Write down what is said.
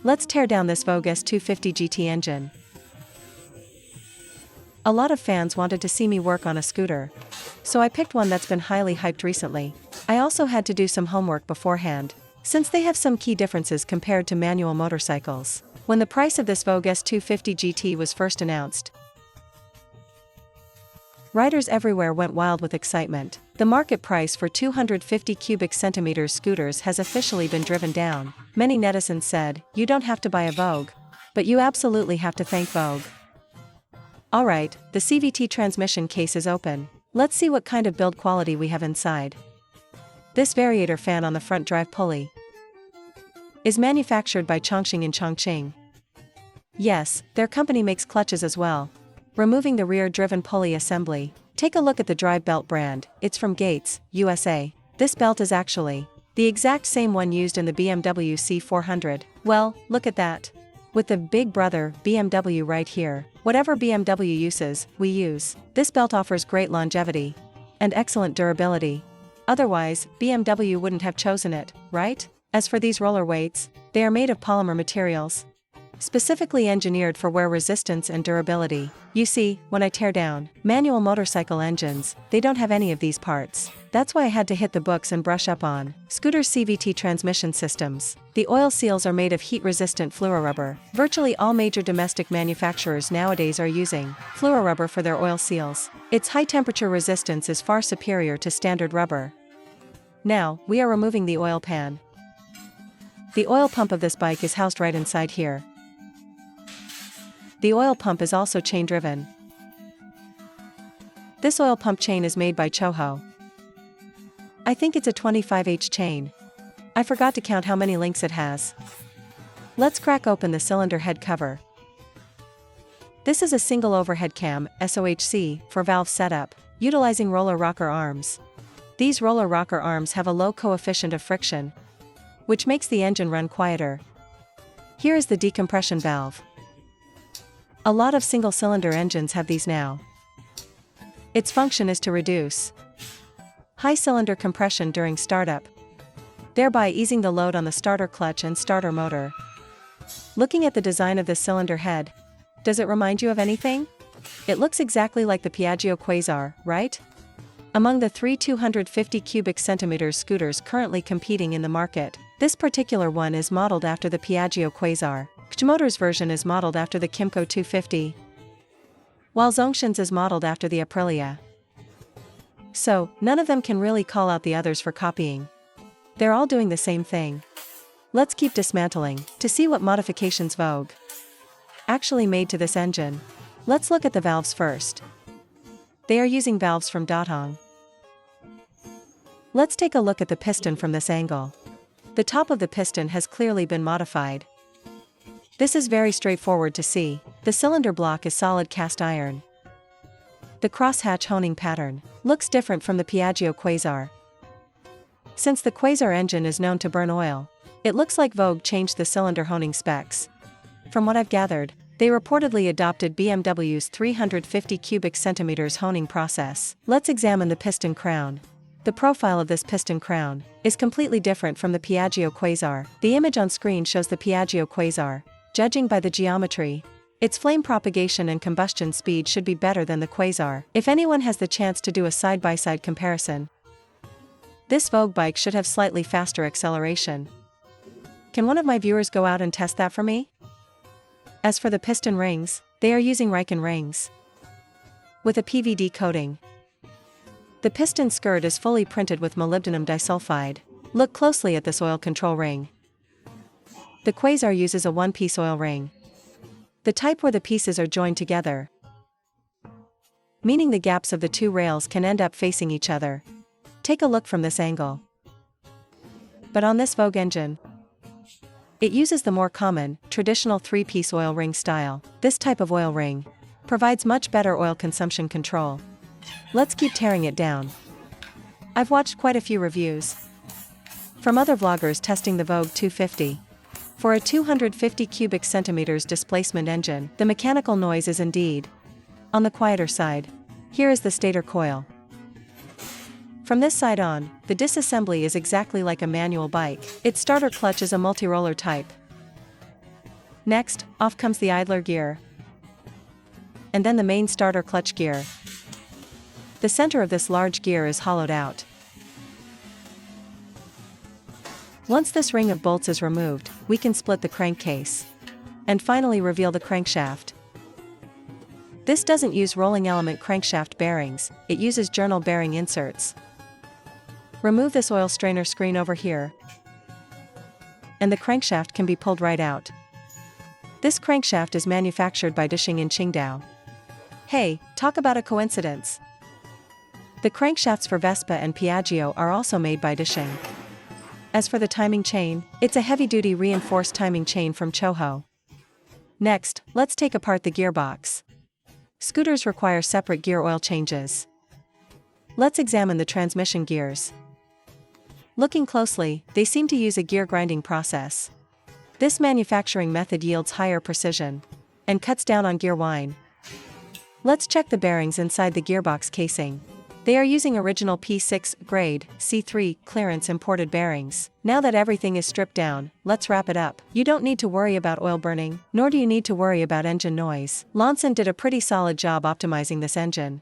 Let's tear down this Voge S250GT engine. A lot of fans wanted to see me work on a scooter, so I picked one that's been highly hyped recently. I also had to do some homework beforehand, since they have some key differences compared to manual motorcycles. When the price of this Voge S250GT was first announced, riders everywhere went wild with excitement. The market price for 250 cubic centimeters scooters has officially been driven down. Many netizens said, "You don't have to buy a Voge, but you absolutely have to thank Voge." Alright, the CVT transmission case is open. Let's see what kind of build quality we have inside. This variator fan on the front drive pulley is manufactured by Chongqing in Chongqing. Yes, their company makes clutches as well. Removing the rear-driven pulley assembly. Take a look at the drive belt brand. It's from Gates, USA. This belt is actually the exact same one used in the BMW C400. Well, look at that. With the big brother, BMW right here. Whatever BMW uses, we use. This belt offers great longevity and excellent durability. Otherwise, BMW wouldn't have chosen it, right? As for these roller weights, they are made of polymer materials, specifically engineered for wear resistance and durability. You see, when I tear down manual motorcycle engines, they don't have any of these parts. That's why I had to hit the books and brush up on scooter CVT transmission systems. The oil seals are made of heat-resistant fluororubber. Virtually all major domestic manufacturers nowadays are using fluororubber for their oil seals. Its high-temperature resistance is far superior to standard rubber. Now, we are removing the oil pan. The oil pump of this bike is housed right inside here. The oil pump is also chain-driven. This oil pump chain is made by Choho. I think it's a 25H chain. I forgot to count how many links it has. Let's crack open the cylinder head cover. This is a single overhead cam, SOHC, for valve setup, utilizing roller rocker arms. These roller rocker arms have a low coefficient of friction, which makes the engine run quieter. Here is the decompression valve. A lot of single-cylinder engines have these now. Its function is to reduce high cylinder compression during startup, thereby easing the load on the starter clutch and starter motor. Looking at the design of this cylinder head, does it remind you of anything? It looks exactly like the Piaggio Quasar, right? Among the three 250 cubic centimeters scooters currently competing in the market, this particular one is modeled after the Piaggio Quasar. Kmotor's version is modeled after the Kymco 250, while Zhongxin's is modeled after the Aprilia. So, none of them can really call out the others for copying. They're all doing the same thing. Let's keep dismantling to see what modifications Voge actually made to this engine. Let's look at the valves first. They are using valves from Datong. Let's take a look at the piston from this angle. The top of the piston has clearly been modified. This is very straightforward to see. The cylinder block is solid cast iron. The crosshatch honing pattern looks different from the Piaggio Quasar. Since the Quasar engine is known to burn oil, it looks like Voge changed the cylinder honing specs. From what I've gathered, they reportedly adopted BMW's 350 cubic centimeters honing process. Let's examine the piston crown. The profile of this piston crown is completely different from the Piaggio Quasar. The image on screen shows the Piaggio Quasar. Judging by the geometry, its flame propagation and combustion speed should be better than the Quasar. If anyone has the chance to do a side-by-side comparison, this Voge bike should have slightly faster acceleration. Can one of my viewers go out and test that for me? As for the piston rings, they are using Riken rings with a PVD coating. The piston skirt is fully printed with molybdenum disulfide. Look closely at this oil control ring. The Quasar uses a one-piece oil ring, the type where the pieces are joined together, meaning the gaps of the two rails can end up facing each other. Take a look from this angle. But on this Voge engine, it uses the more common, traditional three-piece oil ring style. This type of oil ring provides much better oil consumption control. Let's keep tearing it down. I've watched quite a few reviews from other vloggers testing the Voge 250. For a 250 cubic centimeters displacement engine, the mechanical noise is indeed on the quieter side. Here is the stator coil. From this side on, the disassembly is exactly like a manual bike. Its starter clutch is a multi-roller type. Next, off comes the idler gear. And then the main starter clutch gear. The center of this large gear is hollowed out. Once this ring of bolts is removed, we can split the crankcase. And finally reveal the crankshaft. This doesn't use rolling element crankshaft bearings, it uses journal bearing inserts. Remove this oil strainer screen over here. And the crankshaft can be pulled right out. This crankshaft is manufactured by Dishing in Qingdao. Hey, talk about a coincidence. The crankshafts for Vespa and Piaggio are also made by Dishing. As for the timing chain, it's a heavy-duty reinforced timing chain from Choho. Next, let's take apart the gearbox. Scooters require separate gear oil changes. Let's examine the transmission gears. Looking closely, they seem to use a gear grinding process. This manufacturing method yields higher precision and cuts down on gear whine. Let's check the bearings inside the gearbox casing. They are using original P6 grade C3 clearance imported bearings. Now that everything is stripped down, let's wrap it up. You don't need to worry about oil burning, nor do you need to worry about engine noise. Lawson did a pretty solid job optimizing this engine.